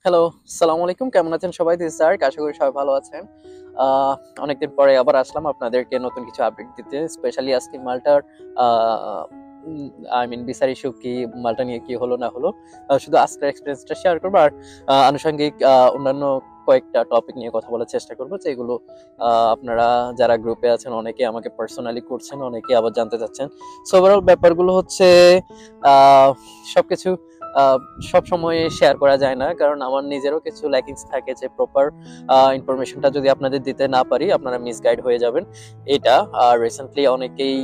Hello, আসসালামু আলাইকুম। কেমন আছেন সবাই? This is arc. আশা করি সবাই ভালো আছেন। অনেকদিন পরে আবার আসলাম আপনাদেরকে নতুন কিছু আপডেট দিতে। স্পেশালি আজকে মাল্টার আ উম আই মিন ভিসার ইস্যু কি, মাল্টা নিয়ে কি হলো না হলো। শুধু আজকের এক্সপেরিয়েন্সটা শেয়ার করব আর আনুষঙ্গিক অন্যান্য কয়েকটা টপিক নিয়ে কথা বলার চেষ্টা করব যেগুলো আপনারা যারা গ্রুপে আছেন অনেকে আমাকে পার্সোনালি করছেন, অনেকে আবার জানতে চাচ্ছেন। সো ওভারঅল ব্যাপারগুলো হচ্ছে আ সবকিছু আ সবসময় শেয়ার করা যায় না। কারণ আমার নিজেরও কিছু ল্যাকিংস থাকে যে প্রপার ইনফরমেশনটা যদি আপনাদের দিতে না পারি আপনারা মিসগাইড হয়ে যাবেন। এটা রিসেন্টলি অনেকেই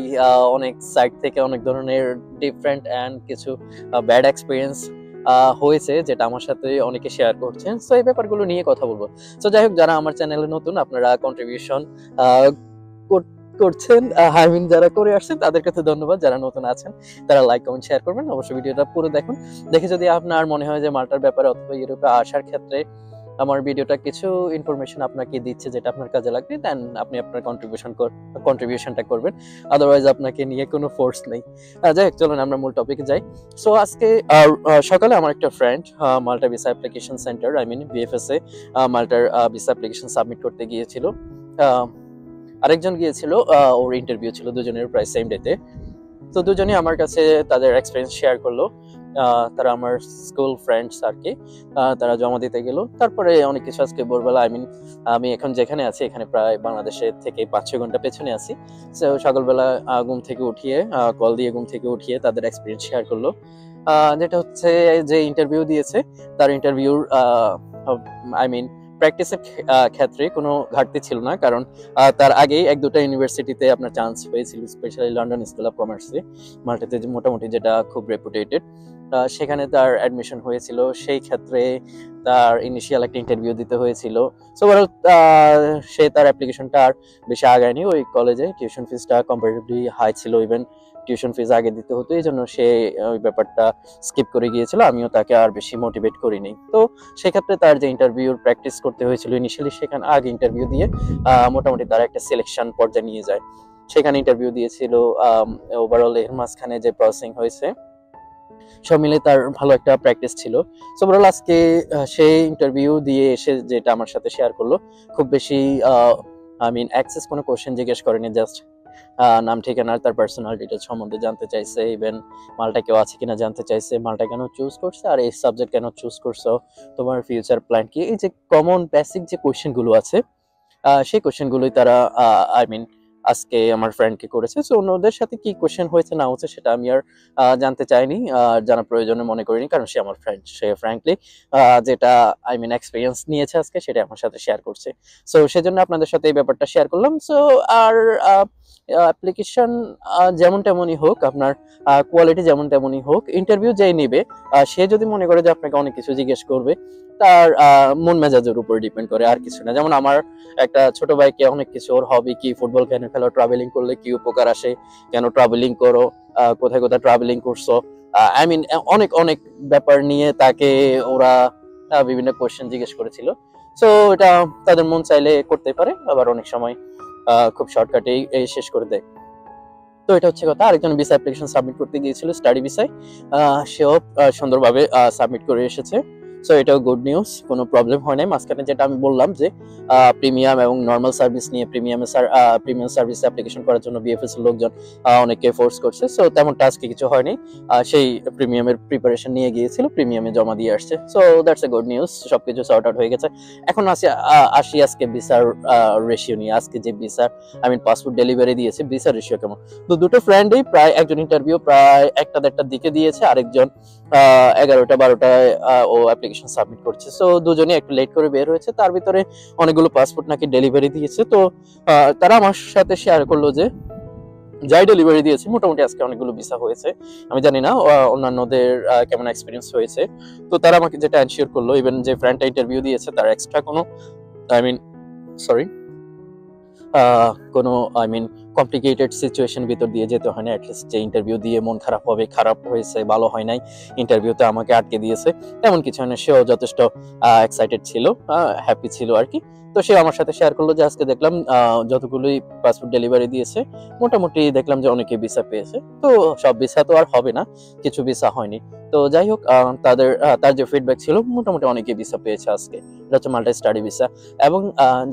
অনেক সাইট থেকে অনেক ধরনের ডিফারেন্ট অ্যান্ড কিছু ব্যাড এক্সপেরিয়েন্স হয়েছে যেটা আমার সাথে অনেকে শেয়ার করছেন। সো এই ব্যাপারগুলো নিয়ে কথা বলবো। সো যাই হোক, যারা আমার চ্যানেলে নতুন আপনারা কন্ট্রিবিউশন আ করছেন, আই মিন যারা করে আসছেন তাদেরকে তো ধন্যবাদ। যারা নতুন আছেন তারা লাইক, কমেন্ট, শেয়ার করবেন। অবশ্যই ভিডিওটা পুরো দেখুন। দেখে যদি আপনার মনে হয় যে মাল্টার ব্যাপারে অথবা ইউরোপে আসার ক্ষেত্রে আমার ভিডিওটা কিছু ইনফরমেশন আপনাকে দিচ্ছে যেটা আপনার কাজে লাগবে, দেন আপনি আপনার কন্ট্রিবিউশনটা করবেন। আদারওয়াইজ আপনাকে নিয়ে কোনো ফোর্স নেই। যাই হোক, চলুন আমরা মূল টপিকে যাই। সো আজকে সকালে আমার একটা friend Malta visa application centre I mean VFS এ মাল্টার ভিসা অ্যাপ্লিকেশন সাবমিট করতে গিয়েছিল। আহ, আরেকজন গিয়েছিল, ওর ইন্টারভিউ ছিল দুজনের প্রায় সেম ডেতে। তো দুজনেই আমার কাছে তাদের এক্সপিরিয়েন্স শেয়ার করলো। তারা আমার স্কুল ফ্রেন্ডস আর কি। তারা জমা দিতে গেল, তারপরে অনেক কিছু আজকে ভোরবেলা আই মিন আমি এখন যেখানে আছি এখানে প্রায় বাংলাদেশের থেকে 5-6 ঘন্টা পেছনে আছি। তো সকালবেলা ঘুম থেকে উঠিয়ে কল দিয়ে ঘুম থেকে উঠিয়ে তাদের এক্সপিরিয়েন্স শেয়ার করলো। যেটা হচ্ছে যে ইন্টারভিউ দিয়েছে তার ইন্টারভিউর আই মিন প্র্যাকটিসের ক্ষেত্রে কোনো ঘাটতি ছিল না, কারণ তার আগেই 1-2টা ইউনিভার্সিটিতে আপনার চান্স হয়েছিল, স্পেশালি লন্ডন স্কুল অফ কমার্সে মাল্টাতে মোটামুটি যেটা খুব রেপুটেটেড। সেখানে তার অ্যাডমিশন হয়েছিল। সেই ক্ষেত্রে তার ইনিশিয়াল একটা ইন্টারভিউ দিতে হয়েছিল। সো ওভারঅল সে তার অ্যাপ্লিকেশনটা আর বেশি আগায়নি। ওই কলেজে টিউশন ফিসটা কম্পারেটিভলি হাই ছিল, ইভেন টিউশন ফিস আগে দিতে হতো, এই জন্য সে ওই ব্যাপারটা স্কিপ করে গিয়েছিল। আমিও তাকে আর বেশি মোটিভেট করিনি। তো সেক্ষেত্রে তার যে ইন্টারভিউর প্র্যাকটিস করতে হয়েছিল ইনিশিয়ালি, সেখানে আগে ইন্টারভিউ দিয়ে মোটামুটি তারা একটা সিলেকশন পর্যায়ে নিয়ে যায়। সেখানে ইন্টারভিউ দিয়েছিল। ওভারঅল এর মাঝখানে যে প্রসেসিং হয়েছে সব মিলে তার ভালো একটা প্র্যাকটিস ছিল। সো ওভারঅল আজকে সে ইন্টারভিউ দিয়ে এসে যেটা আমার সাথে শেয়ার করলো, খুব বেশি আই মিন অ্যাক্সেস কোনো কোশ্চেন জিজ্ঞেস করেনি, জাস্ট নাম ঠিকানা তার পার্সোনাল ডিটেলস সম্বন্ধে জানতে চাইছে, ইভেন মালটা কেউ আছে কিনা জানতে চাইছে, মালটা কেন চুজ করছে আর এই সাবজেক্ট কেন চুজ করছো, তোমার ফিউচার প্ল্যান কি, এই যে কমন বেসিক যে কোশ্চেনগুলো আছে সেই কোশ্চেনগুলোই তারা আই মিন আজকে আমার ফ্রেন্ডকে করেছে। সো অন্যদের সাথে কি কোশ্চেন হয়েছে না হচ্ছে সেটা আমি আর জানতে চাইনি, জানা প্রয়োজনে মনে করিনি, কারণ সে আমার ফ্রেন্ড। সে ফ্র্যাঙ্কলি যেটা আই মিন এক্সপিরিয়েন্স নিয়েছে আজকে সেটা আমার সাথে শেয়ার করছে। সো সেজন্য আপনাদের সাথে এই ব্যাপারটা শেয়ার করলাম। সো আর অ্যাপ্লিকেশন যেমন তেমনই হোক, আপনার কোয়ালিটি যেমন তেমনই হোক, ইন্টারভিউ যেই নেবে সে যদি মনে করে যে আপনাকে অনেক কিছু জিজ্ঞেস করবে, তার মন মেজাজের উপর ডিপেন্ড করে, আর কিছু না। যেমন আমার একটা ছোট ভাইকে অনেক কিছু, ওর হবি কি, ফুটবল কেন খেলো, ট্রাভেলিং করলে কি উপকার আসে, কেন ট্রাভেলিং করো, কোথায় কোথায় ট্রাভেলিং করছো, আই মিন অনেক অনেক ব্যাপার নিয়ে তাকে ওরা বিভিন্ন কোয়েশ্চেন জিজ্ঞেস করেছিল। সো এটা তাদের মন চাইলে করতে পারে, আবার অনেক সময় খুব শর্টকাটেই শেষ করে দেয়। তো এটা হচ্ছে কথা। আরেকজন ভিসা অ্যাপ্লিকেশন সাবমিট করতে গিয়েছিল স্টাডি ভিসায়, সেও সুন্দরভাবে সাবমিট করে এসেছে। সো এটাও গুড নিউজ, কোনো প্রবলেম হয় নাই। মাঝখানে যেটা আমি বললাম যে প্রিমিয়াম এবং নর্মাল সার্ভিস নিয়ে প্রিমিয়াম সার্ভিস অ্যাপ্লিকেশন করার জন্য বিএফএস এর লোকজন অনেকে ফোর্স করছে। সো তেমনটা আজকে কিছু হয়নি। সেই প্রিমিয়ামের প্রিপারেশন নিয়ে গিয়েছিল, প্রিমিয়ামে জমা দিয়ে আসছে। So that's a good news, সবকিছু সর্ট আউট হয়ে গেছে। এখন আসি আজকে ভিসার রেশিও নিয়ে। আজকে যে ভিসার আই মিন পাসপোর্ট ডেলিভারি দিয়েছে, ভিসার রেশিও কেমন। তো দুটো ফ্রেন্ডই প্রায়, একজন ইন্টারভিউ প্রায় 1টা-1.5টার দিকে দিয়েছে, আরেকজন 11টা-12টায় ও অ্যাপ্লিকেশন সাবমিট করছে। সো দুজনেই একটু লেট করে বের হয়েছে, তার ভিতরে অনেকগুলো পাসপোর্ট নাকি ডেলিভারি দিয়েছে। তো তারা আমার সাথে শেয়ার করলো যে যাই ডেলিভারি দিয়েছে মোটামুটি আজকে অনেকগুলো ভিসা হয়েছে। আমি জানি না অন্যান্যদের কেমন এক্সপিরিয়েন্স হয়েছে। তো তারা আমাকে যেটা এনশিওর করলো, ইভেন যে ফ্রেন্ডটা ইন্টারভিউ দিয়েছে তার এক্সট্রা কোনো আই মিন সরি কোনো আই মিন কমপ্লিকেটেড সিচুয়েশন ভিতর দিয়ে যেতে হয় না। অ্যাটলিস্ট যে ইন্টারভিউ দিয়ে মন খারাপ হবে, খারাপ হয়েছে, ভালো হয় নাই, ইন্টারভিউতে আমাকে আটকে দিয়েছে, তেমন কিছু হয় না। সেও যথেষ্ট এক্সাইটেড ছিল, হ্যাপি ছিল আর কি। তো সে আমার সাথে শেয়ার করলো যে আজকে দেখলাম যতগুলোই পাসপোর্ট ডেলিভারি দিয়েছে মোটামুটি দেখলাম যে অনেকে ভিসা পেয়েছে। তো সব ভিসা তো আর হবে না, কিছু ভিসা হয়নি। তো যাই হোক, তার যে ফিডব্যাক ছিল মোটামুটি অনেকে ভিসা পেয়েছে আজকে। এটা হচ্ছে মাল্টা স্টাডি ভিসা। এবং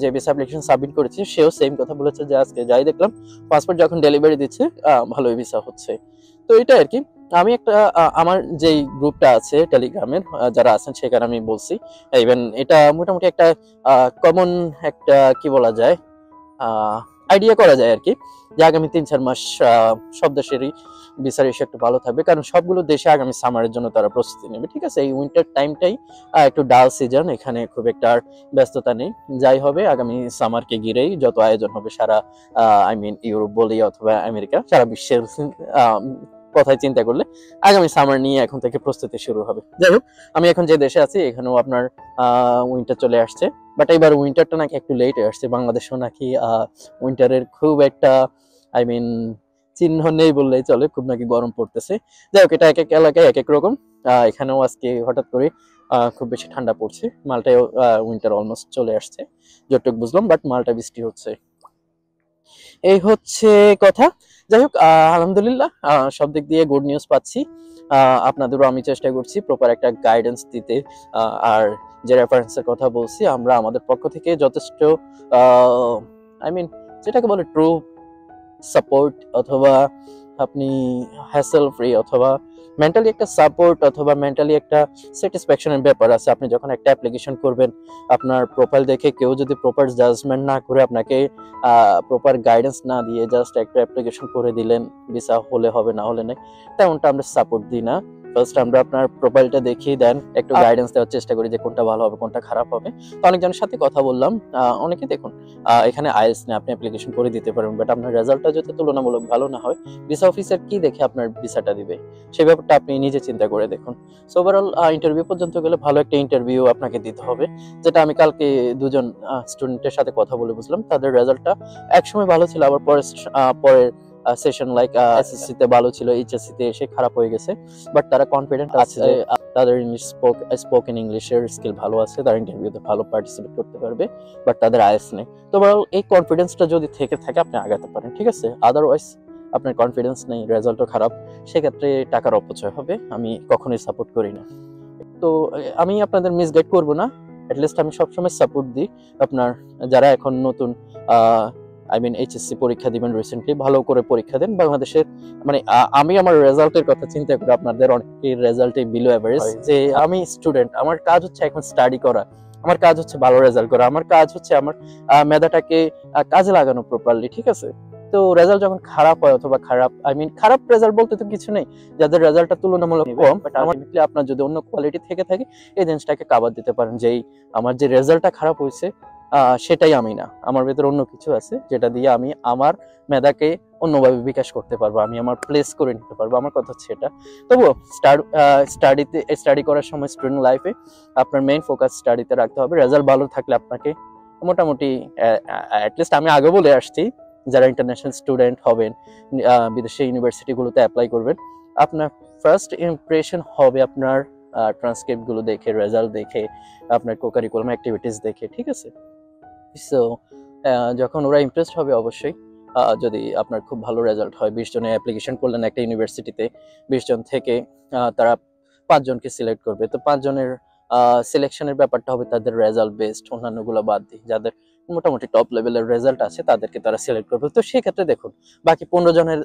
যে ভিসা অ্যাপ্লিকেশন সাবমিট করেছে সেও সেম কথা বলেছে যে আজকে যাই দেখলাম পাসপোর্ট যখন ডেলিভারি দিচ্ছে ভালোই ভিসা হচ্ছে। তো এটা আর কি। আমি একটা আমার যেই গ্রুপটা আছে টেলিগ্রামের, যারা আছেন সেখানে আমি বলছি। ইভেন এটা মোটামুটি একটা কমন একটা কি বলা যায়, আইডিয়া করা যায় আর কি, যে আগামী 3-4 মাস সব দেশেরই ভিসার ইস্যু একটু ভালো থাকবে, কারণ সবগুলো দেশে আগামী সামারের জন্য তারা প্রস্তুতি নেবে। ঠিক আছে, এই উইন্টার টাইমটাই একটু ডাল সিজন, এখানে খুব একটা আর ব্যস্ততা নেই। যাই হবে আগামী সামারকে ঘিরেই যত আয়োজন হবে সারা ইউরোপ বলি অথবা আমেরিকা, সারা বিশ্বের কথায় চিন্তা করলে আগামী সামার নিয়ে এখন থেকে প্রস্তুতি শুরু হবে। যাই হোক, আমি এখন যে দেশে আছি এখানেও আপনার উইন্টার চলে আসছে, বাট এবার উইন্টারটা নাকি একটু লেটে আসছে। বাংলাদেশেও নাকি উইন্টারের খুব একটা চিহ্ন নেই বললেই চলে, খুব নাকি গরম পড়তেছে। যাই হোক, এটা এক এক এলাকায় এক এক রকম। এখানেও আজকে হঠাৎ করে খুব বেশি ঠান্ডা পড়ছে। মাল্টায় উইন্টার অলমোস্ট চলে আসছে যতটুকু বুঝলাম, বাট মাল্টা বৃষ্টি হচ্ছে। এই হচ্ছে কথা। যাই হোক, আলহামদুলিল্লাহ সব দিক দিয়ে গুড নিউজ পাচ্ছি। আপনাদেরও আমি চেষ্টা করছি প্রপার একটা গাইডেন্স দিতে। আর যে রেফারেন্সের কথা বলছি, আমরা আমাদের পক্ষ থেকে যথেষ্ট যেটাকে বলে ট্রু সাপোর্ট, অথবা আপনি হ্যাসেল ফ্রি, অথবা মেন্টালি একটা সাপোর্ট, অথবা মেন্টালি একটা স্যাটিসফ্যাকশনের ব্যাপার আছে। আপনি যখন একটা অ্যাপ্লিকেশন করবেন, আপনার প্রোফাইল দেখে কেউ যদি প্রপার জাজমেন্ট না করে, আপনাকে প্রপার গাইডেন্স না দিয়ে জাস্ট একটা অ্যাপ্লিকেশন করে দিলেন, ভিসা হলে হবে না হলে নেই, তেমনটা আমরা সাপোর্ট দিই না। ফার্স্ট আমরা আপনার প্রোফাইলটা দেখিয়ে দেন, একটু গাইডেন্স দেওয়ার চেষ্টা করি যে কোনটা ভালো হবে কোনটা খারাপ হবে। তো অনেকজনের সাথে কথা বললাম, অনেকে দেখুন এখানে আইএলটিএস নিয়ে আপনি অ্যাপ্লিকেশন করে দিতে পারেন, বাট আপনার রেজাল্টটা যদি তুলনামূলক ভালো না হয়, ভিসা অফিসার কি দেখে আপনার ভিসাটা দিবে সেই ব্যাপারটা আপনি নিজে চিন্তা করে দেখুন। সো ওভারঅল ইন্টারভিউ পর্যন্ত গেলে ভালো একটা ইন্টারভিউ আপনাকে দিতে হবে, যেটা আমি কালকে দুজন স্টুডেন্টের সাথে কথা বলে বুঝলাম। তাদের রেজাল্টটা একসময় ভালো ছিল, আবার পরের সেশন লাইক এসএসসি তে ভালো ছিল, এইচএসসি তে এসে খারাপ হয়ে গেছে। বাট তারা কনফিডেন্ট আছে যে তাদের স্পোকেন ইংলিশের স্কিল ভালো আছে, তারা ইন্টারভিউতে ভালো পার্টিসিপেট করতে পারবে, বাট তাদের আইএলটিএস নেই। তো ওভারঅল এই কনফিডেন্সটা যদি থেকে থাকে আপনি আগাতে পারেন, ঠিক আছে। আদারওয়াইজ আপনার কনফিডেন্স নেই, রেজাল্টও খারাপ, সেক্ষেত্রে টাকার অপচয় হবে, আমি কখনোই সাপোর্ট করি না। তো আমি আপনাদের মিসগাইড করব না, অ্যাটলিস্ট আমি সবসময় সাপোর্ট দিই। আপনার যারা এখন নতুন এইচএসসি পরীক্ষা দিবেন, রিসেন্টলি ভালো করে পরীক্ষা দেন। বাংলাদেশের আমি আমার রেজাল্টের কথা চিন্তা করি, আপনাদের অনেকের রেজাল্টে বিলো অ্যাভারেজ। যে আমি স্টুডেন্ট, আমার কাজ হচ্ছে এখন স্টাডি করা, আমার কাজ হচ্ছে ভালো রেজাল্ট করা, আমার কাজ হচ্ছে আমার মেধাটাকে কাজে লাগানো প্রপারলি, ঠিক আছে। তো রেজাল্ট যখন খারাপ হয়, অথবা খারাপ রেজাল্ট বলতে তো কিছু নেই, যাদের রেজাল্টটা তুলনামূলক কম, বাট আলটিমেটলি আপনার যদি অন্য কোয়ালিটি থেকে থাকে এই জিনিসটাকে কাভার দিতে পারেন, যেই আমার যে রেজাল্টটা খারাপ হয়েছে সেটাই আমি না, আমার ভেতরে অন্য কিছু আছে যেটা দিয়ে আমি আমার মেধাকে অন্যভাবে বিকাশ করতে পারবো, আমি আমার প্লেস করে নিতে পারবো। আমার কথা হচ্ছে এটা। তবুও স্টাডি করার সময় স্টুডেন্ট লাইফে আপনার মেইন ফোকাস স্টাডিতে রাখতে হবে। রেজাল্ট ভালো থাকলে আপনাকে মোটামুটি অ্যাটলিস্ট আমি আগে বলে আসছি, যারা ইন্টারন্যাশনাল স্টুডেন্ট হবেন, বিদেশি ইউনিভার্সিটিগুলোতে অ্যাপ্লাই করবেন, আপনার ফার্স্ট ইমপ্রেশন হবে আপনার ট্রান্সক্রিপ্ট গুলো দেখে, রেজাল্ট দেখে, আপনার কোকারিকুলাম অ্যাক্টিভিটিস দেখে, ঠিক আছে। সো যখন ওরা ইমপ্রেসড হবে, অবশ্যই যদি আপনার খুব ভালো রেজাল্ট হয়, 20 জনে অ্যাপ্লিকেশন করলেন একটা ইউনিভার্সিটিতে, 20 জন থেকে তারা 5 জনকে সিলেক্ট করবে। তো 5 জনের সিলেকশনের ব্যাপারটা হবে তাদের রেজাল্ট বেসড, অন্যান্যগুলো বাদ দিয়ে যাদের মোটামুটি টপ লেভেলের রেজাল্ট আছে তাদেরকে তারা সিলেক্ট করবে। তো সেক্ষেত্রে দেখুন, বাকি 15 জনের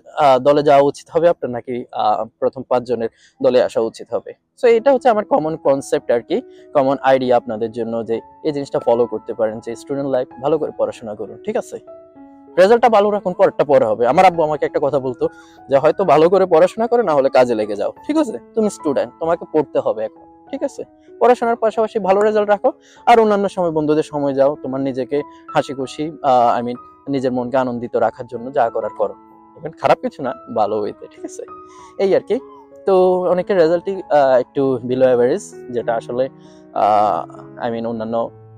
দলে যাওয়া উচিত হবে আপনার, নাকি প্রথম 5 জনের দলে আসা উচিত হবে। সো এটা হচ্ছে আমার কমন কনসেপ্ট আর কি, কমন আইডিয়া আপনাদের জন্য, যে এই জিনিসটা ফলো করতে পারেন, যে স্টুডেন্ট লাইফ ভালো করে পড়াশোনা করুন, ঠিক আছে। রেজাল্টটা ভালো রাখুন, পরেরটা পরে হবে। আমার আব্বু আমাকে একটা কথা বলতো, যে হয়তো ভালো করে পড়াশোনা করে, না হলে কাজে লেগে যাও, ঠিক আছে। তুমি স্টুডেন্ট, তোমাকে পড়তে হবে এখন, ঠিক আছে। পড়াশোনার পাশাপাশি ভালো রেজাল্ট রাখো, আর অন্যান্য সময় বন্ধুদের সময় যাও, তোমার নিজেকে হাসি খুশি নিজের মনকে আনন্দিত রাখার জন্য যা করার করো, খারাপ কিছু না, ভালো ওয়েতে, ঠিক আছে। এই আর কি। তো অনেকের রেজাল্টই একটু বিলো অ্যাভারেজ, যেটা আসলে অন্যান্য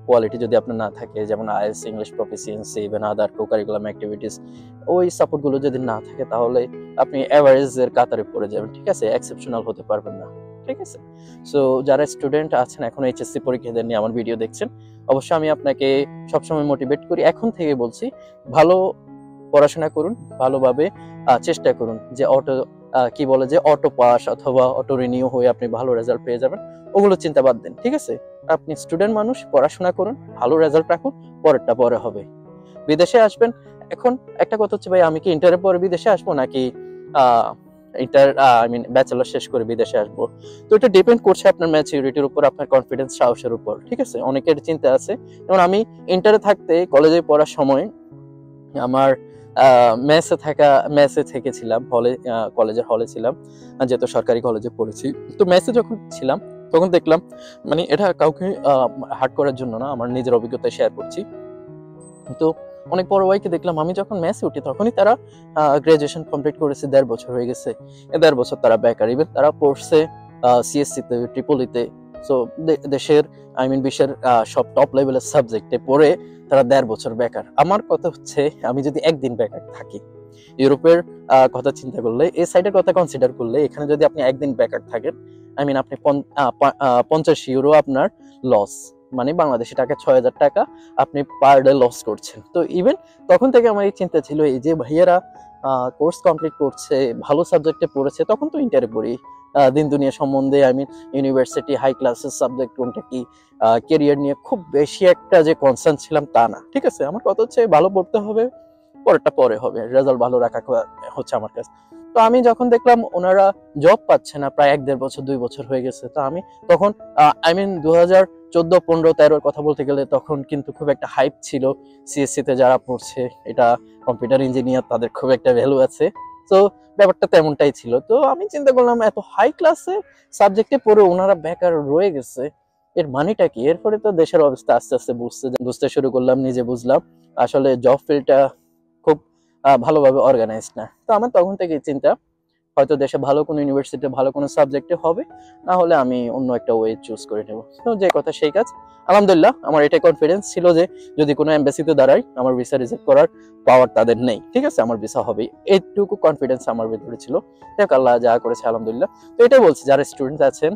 কোয়ালিটি যদি আপনার না থাকে, যেমন আইএলটিএস, ইংলিশ প্রফিসিয়েন্সি, ইভেন আদার কো কারিকুলাম অ্যাক্টিভিটিস, ওই সাপোর্টগুলো যদি না থাকে তাহলে আপনি অ্যাভারেজের কাতারে পড়ে যাবেন, ঠিক আছে, এক্সেপশনাল হতে পারবেন না, ঠিক আছে। সো যারা স্টুডেন্ট আছেন এখন এইচএসসি পরীক্ষা দেননি, আমার ভিডিও দেখছেন, অবশ্যই আমি আপনাকে সবসময় মোটিভেট করি, এখন থেকে বলছি, ভালো পড়াশোনা করুন, ভালোভাবে চেষ্টা করুন, যে কি বলে যে অটো পাস অথবা অটো রিনিউ হয়ে আপনি ভালো রেজাল্ট পেয়ে যাবেন, ওগুলো চিন্তা বাদ দেন, ঠিক আছে। আপনি স্টুডেন্ট মানুষ, পড়াশোনা করুন, ভালো রেজাল্ট রাখুন, পরেরটা পরে হবে। বিদেশে আসবেন, এখন একটা কথা হচ্ছে ভাই, আমি কি ইন্টারের পরে বিদেশে আসবো নাকি ব্যাচেলর শেষ করে বিদেশে আসবো? তো এটা ডিপেন্ড করছে আপনার ম্যাচুরিটির উপর, আপনার কনফিডেন্স, সাহসের উপর, ঠিক আছে। অনেকের চিন্তা আছে, যেমন আমি ইন্টারে থাকতে কলেজে পড়ার সময় আমার মেসে থেকেছিলাম, হলে, কলেজের হলে ছিলাম, যেহেতু সরকারি কলেজে পড়েছি। তো মেসে যখন ছিলাম তখন দেখলাম, মানে এটা কাউকে হার্ট করার জন্য না, আমার নিজের অভিজ্ঞতা শেয়ার করছি। তো অনেক বড় ভাইকে দেখলাম, আমি যখন মেসে উঠি তখনই তারা গ্রাজুয়েশন কমপ্লিট করেছে, 1.5 বছর হয়ে গেছে, 1.5 বছর তারা বেকার, ইভেন তারা পড়ছে সিএসসি তে, ট্রিপলিতে। সো দেশের বিশ্বের সব টপ লেভেলের সাবজেক্টে পড়ে তারা 1.5 বছর বেকার। আমার কথা হচ্ছে, আমি যদি একদিন বেকার থাকি, ইউরোপের কথা চিন্তা করলে, এই সাইডের কথা কনসিডার করলে, এখানে যদি আপনি একদিন বেকার থাকেন, আপনি 50 ইউরো আপনার লস, মানে বাংলাদেশি টাকা 6,000 টাকা আপনি পার ডে লস করছেন। তো ইভেন তখন থেকে আমার এই চিন্তা ছিল, এই যে ভাইয়েরা কোর্স কমপ্লিট করছে, ভালো সাবজেক্টে পড়েছে, তখন তো ইন্টারে পড়ি, দিন দুনিয়া সম্বন্ধে, ইউনিভার্সিটি হাই ক্লাসের সাবজেক্ট কোনটা কি, কেরিয়ার নিয়ে খুব বেশি একটা যে কনসার্ন ছিলাম তা না, ঠিক আছে। আমার কথা হচ্ছে ভালো পড়তে হবে, পরেরটা পরে হবে, রেজাল্ট ভালো রাখা হচ্ছে আমার কাছে। তো আমি যখন দেখলাম ওনারা জব পাচ্ছে না, প্রায় 1.5 বছর 2 বছর হয়ে গেছে, তো আমি তখন 2014, 15, 13 কথা বলতে গেলে, তখন কিন্তু খুব একটা হাইপ ছিল সিএসসি তে যারা পড়ছে, এটা কম্পিউটার ইঞ্জিনিয়ার, তাদের খুব একটা ভ্যালু আছে। তো ব্যাপারটা তেমনটাই ছিল। তো আমি চিন্তা করলাম, এত হাই ক্লাসে সাবজেক্টে পড়ে ওনারা বেকার রয়ে গেছে, এর মানেটা কি? এরপরে তো দেশের অবস্থা আস্তে আস্তে বুঝতে শুরু করলাম, নিজে বুঝলাম আসলে জব ফিল্ডটা খুব ভালোভাবে অর্গানাইজড না। তো আমার তখন থেকে চিন্তা, হয়তো দেশে ভালো কোনো ইউনিভার্সিটি, ভালো কোনো সাবজেক্টে হবে, না হলে আমি অন্য একটা ওয়ে চুজ করে নেব। তো যে কথা সেই কাজ। আলহামদুলিল্লাহ, আমার এটাই কনফিডেন্স ছিল যে যদি কোনো এমবাসিতে দাঁড়াই, আমার ভিসা রিজেক্ট করার পাওয়ার তাদের নেই, ঠিক আছে, আমার ভিসা হবে, এইটুকু কনফিডেন্স আমার ভিতরে ছিল। দেখ আল্লাহ যা করেছে আলহামদুলিল্লাহ। তো এটাই বলছি, যারা স্টুডেন্ট আছেন,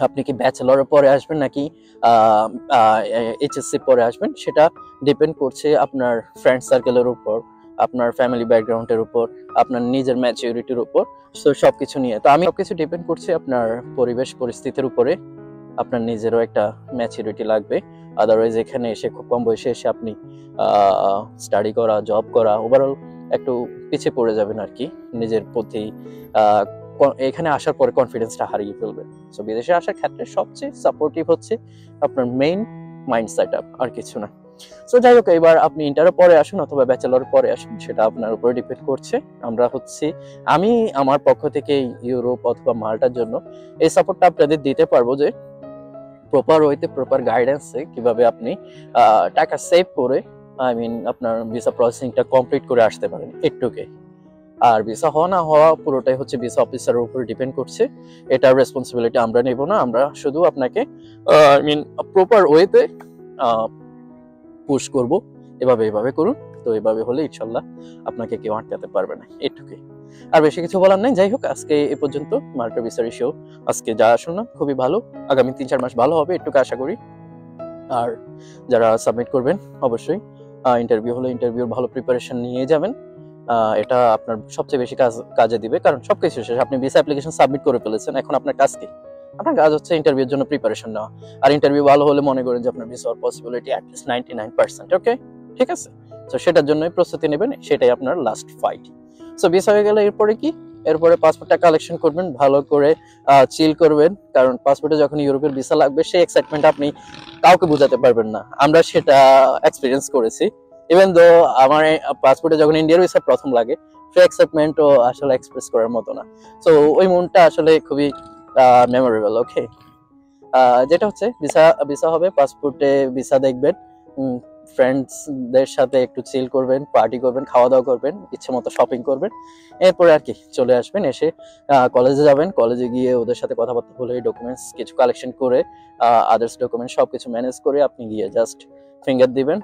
আপনি কি ব্যাচেলরের পরে আসবেন নাকি এইচএসসি পরে আসবেন, সেটা ডিপেন্ড করছে আপনার ফ্রেন্ড সার্কেলের উপর, আপনার ফ্যামিলি ব্যাকগ্রাউন্ডের উপর, আপনার নিজের ম্যাচুরিটির উপর। তো সবকিছু নিয়ে, তো আমি সবকিছু ডিপেন্ড করছে আপনার পরিবেশ পরিস্থিতির উপরে। আপনার নিজেরও একটা ম্যাচুরিটি লাগবে, আদারওয়াইজ এখানে এসে খুব কম বয়সে এসে আপনি স্টাডি করা, জব করা, ওভারঅল একটু পিছিয়ে পড়ে যাবেন আর কি, নিজের প্রতি এখানে আসার পরে কনফিডেন্সটা হারিয়ে ফেলবেন। সো বিদেশে আসার ক্ষেত্রে সবচেয়ে সাপোর্টিভ হচ্ছে আপনার মেইন মাইন্ড সেট আপ, আর কিছু না। সো যাই হোক, এবার আপনি ইন্টারের পরে আসুন অথবা ব্যাচেলর পরে আসুন, সেটা আপনার উপরে ডিপেন্ড করছে। আমি আমার পক্ষ থেকে ইউরোপ অথবা মাল্টার জন্য এই সাপোর্টটা আপনাদের দিতে পারবো, যে প্রপার ওয়েতে, প্রপার গাইডেন্সে কিভাবে আপনি টাকা সেভ করে আপনার ভিসা প্রসেসিংটা কমপ্লিট করে আসতে পারেন একটুকে। আর ভিসা হওয়া না হওয়া পুরোটাই হচ্ছে ভিসা অফিসারের উপর ডিপেন্ড করছে, এটার রেসপন্সিবিলিটি আমরা নেব না। আমরা শুধু আপনাকে প্রপার ওয়েতে পুশ করব, এভাবে করুন। তো এভাবে হলে ইনশাল্লাহ আপনাকে কেউ আটকাতে পারবে না, এটুকুই, আর বেশি কিছু বলার নাই। যাই হোক, আজকে এ পর্যন্ত মাল্টা ভিসার ইস্যু। আজকে যা শুনলাম খুবই ভালো, আগামী 3-4 মাস ভালো হবে, এটুকু আশা করি। আর যারা সাবমিট করবেন, অবশ্যই ইন্টারভিউ হলে ইন্টারভিউর ভালো প্রিপারেশন নিয়ে যাবেন। এটা আপনার সবচেয়ে বেশি কাজে দিবে, কারণ সবকিছু শেষ, আপনি ভিসা অ্যাপ্লিকেশন সাবমিট করে ফেলেছেন, এখন আপনার কাজ কি? আপনার কাজ হচ্ছে ইন্টারভিউর জন্য প্রিপারেশন নেওয়া। আর ইন্টারভিউ ভালো হলে মনে করেন যে আপনার ভিসা হওয়ার পসিবিলিটি অ্যাটলিস্ট 99%, ওকে, ঠিক আছে। তো সেটার জন্যই প্রস্তুতি নেবেন, সেটাই আপনার লাস্ট ফাইট। সো ভিসা হয়ে গেলে এরপরে কি? এরপরে পাসপোর্টটা কালেকশন করবেন, ভালো করে চিল করবেন, কারণ পাসপোর্টে যখন ইউরোপের ভিসা লাগবে, সেই এক্সাইটমেন্ট আপনি কাউকে বোঝাতে পারবেন না। আমরা সেটা এক্সপিরিয়েন্স করেছি। ইভেন দো আমার পাসপোর্টে যখন ইন্ডিয়ার ভিসা প্রথম লাগে, সেই এক্সাইটমেন্টও আসলে এক্সপ্রেস করার মতো না। সো ওই মনটা আসলে খুবই মেমোরেবল, ওকে। যেটা হচ্ছে ভিসা হবে, পাসপোর্টে ভিসা দেখবেন, ফ্রেন্ডসদের সাথে একটু চিল করবেন, পার্টি করবেন, খাওয়া দাওয়া করবেন, ইচ্ছে মতো শপিং করবেন, এরপরে আর কি চলে আসবেন। এসে কলেজে যাবেন, কলেজে গিয়ে ওদের সাথে কথাবার্তা বলে ডকুমেন্টস কিছু কালেকশন করে আদার্স ডকুমেন্ট সবকিছু ম্যানেজ করে আপনি গিয়ে জাস্ট ফিঙ্গার দিবেন।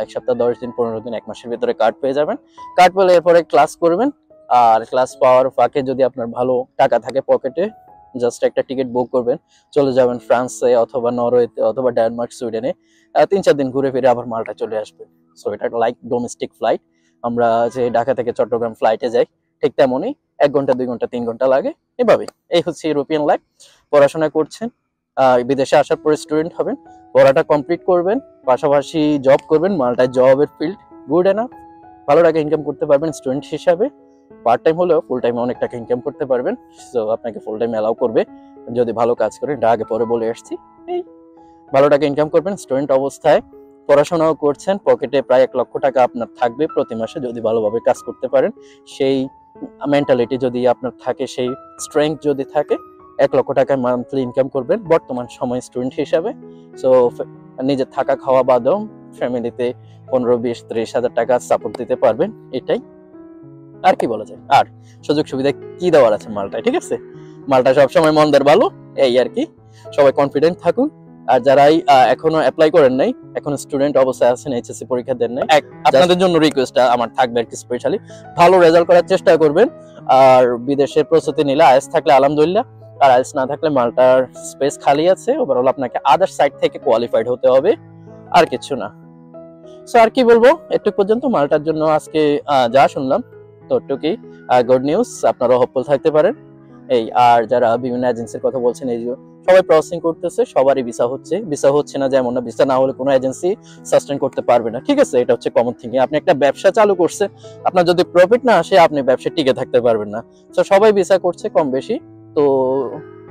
1 সপ্তাহ, 10 দিন, 15 দিন, 1 মাসের ভিতরে কার্ড পেয়ে যাবেন। কার্ড পেলে এরপরে ক্লাস করবেন। আর ক্লাস পাওয়ার ফাঁকে যদি আপনার ভালো টাকা থাকে পকেটে, জাস্ট একটা টিকিট বুক করবেন, চলে যাবেন ফ্রান্সে অথবা নরওয়েতে অথবা ডেনমার্ক, সুইডেনে। 3-4 দিন ঘুরে ফিরে আবার মাল্টা চলে আসবেন। সো এটা লাইক ডোমেস্টিক ফ্লাইট। আমরা যে ঢাকা থেকে চট্টগ্রাম ফ্লাইটে যাই ঠিক তেমনই 1 ঘন্টা, 2 ঘন্টা, 3 ঘন্টা লাগে। এভাবেই এই হচ্ছে ইউরোপিয়ান লাইফ। পড়াশোনা করছেন, বিদেশে আসার পরে স্টুডেন্ট হবেন, পড়াটা কমপ্লিট করবেন, পাশাপাশি জব করবেন। মাল্টায় জবের ফিল্ড গুড এনাফ, ভালো টাকা ইনকাম করতে পারবেন স্টুডেন্ট হিসাবে। পার্ট টাইম হলেও ফুল টাইমে অনেক টাকা ইনকাম করতে পারবেন। সো আপনাকে ফুল টাইম অ্যালাউ করবে যদি ভালো কাজ করেন। এটা আগে পরে বলে আসছি। এই ভালো টাকা ইনকাম করবেন স্টুডেন্ট অবস্থায়, পড়াশোনাও করছেন, পকেটে প্রায় 1 লক্ষ টাকা আপনার থাকবে প্রতি মাসে যদি ভালোভাবে কাজ করতে পারেন। সেই মেন্টালিটি যদি আপনার থাকে, সেই স্ট্রেংথ যদি থাকে, 1 লক্ষ টাকা মান্থলি ইনকাম করবেন বর্তমান সময় স্টুডেন্ট হিসাবে। সো নিজের থাকা খাওয়া বাদেও ফ্যামিলিতে 15-20-30 হাজার টাকা সাপোর্ট দিতে পারবেন। এটাই আর কি বলা যায়। আর সুযোগ সুবিধা কি দেওয়ার আছে মালটায়, ঠিক আছে? মালটা সবসময় মন্দের ভালো, এই আর কি। সবাই কনফিডেন্ট থাকুন। আর যারাই এখনো অ্যাপ্লাই করেন নাই, এখন স্টুডেন্ট অবস্থায় আছেন, এইচএসসি পরীক্ষা দেন নাই, আপনাদের জন্য রিকোয়েস্ট আমার থাকবে আর কি, স্পেশালি ভালো রেজাল্ট করার চেষ্টা করবেন। আর বিদেশের প্রস্তুতি নিলে আইএলটিএস থাকলে আলহামদুলিল্লাহ, আর আইএলটিএস না থাকলে মাল্টার স্পেস খালি আছে। ওভারঅল আপনাকে আদার সাইড থেকে কোয়ালিফাইড হতে হবে, আর কিছু না। সো আর কি বলবো, একটু পর্যন্ত মাল্টার জন্য আজকে যা শুনলাম ততটুকুই। গুড নিউজ, আপনারা হোপফুল থাকতে পারেন। এই আর যারা বিভিন্ন এজেন্সির কথা বলছেন, এই সবাই প্রসেসিং করতেছে, সবারই ভিসা হচ্ছে। ভিসা হচ্ছে না যেমন না, ভিসা না হলে কোনো এজেন্সি সাস্টেইন করতে পারবে না, ঠিক আছে? এটা হচ্ছে কমন থিঙ্কিং। আপনি একটা ব্যবসা চালু করছেন, আপনার যদি প্রফিট না আসে আপনি ব্যবসা টিকে থাকতে পারবেন না। তো সবাই ভিসা করছে কম বেশি, তো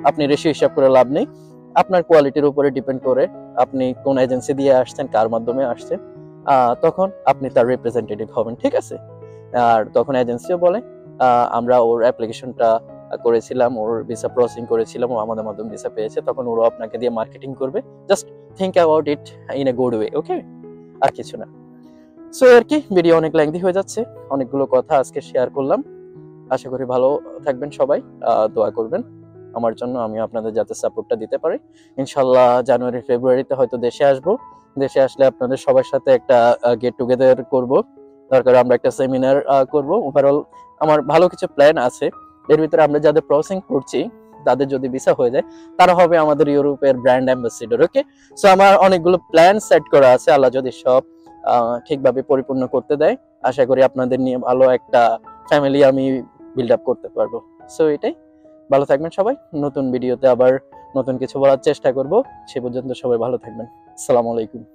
আপনি রেশিও হিসাব করে লাভ নেই। আপনার কোয়ালিটির উপরে ডিপেন্ড করে আপনি কোন এজেন্সি দিয়ে আসছেন, কার মাধ্যমে আসছেন, তখন আপনি তার রিপ্রেজেন্টেটিভ হবেন, ঠিক আছে? আর তখন এজেন্সিও বলে আমরা ওর অ্যাপ্লিকেশনটা করেছিলাম, ওর ভিসা প্রসেসিং করেছিলাম, ও আমাদের মাধ্যমে ভিসা পেয়েছে, তখন ওরা আপনাকে দিয়ে মার্কেটিং করবে। Just think about it in a good way, okay? আর কিছু না। সো আর কি, ভিডিও অনেক লেংথি হয়ে যাচ্ছে, অনেকগুলো কথা আজকে শেয়ার করলাম। আশা করি ভালো থাকবেন সবাই, দোয়া করবেন আমার জন্য, আমি আপনাদের যাতে সাপোর্টটা দিতে পারি। ইনশাল্লাহ জানুয়ারি ফেব্রুয়ারিতে হয়তো দেশে আসবো। দেশে আসলে আপনাদের সবার সাথে একটা গেট টুগেদার করব, দরকার আমরা একটা সেমিনার করব। ওভারঅল আমার ভালো কিছু প্ল্যান আছে। এর ভিতরে আমরা যাদের প্রসেসিং করছি তাদের যদি ভিসা হয়ে যায়, তারা হবে আমাদের ইউরোপের ব্র্যান্ড অ্যাম্বাসেডর, ওকে? সো আমার অনেকগুলো প্ল্যান সেট করা আছে, আল্লাহ যদি সব ঠিকভাবে পরিপূর্ণ করতে দেয়, আশা করি আপনাদের নিয়ে ভালো একটা ফ্যামিলি আমি বিল্ড আপ করতে পারবো। সো এটাই, ভালো থাকবেন সবাই। নতুন ভিডিওতে আবার নতুন কিছু বলার চেষ্টা করব। সে পর্যন্ত সবাই ভালো থাকবেন। আসসালামু আলাইকুম।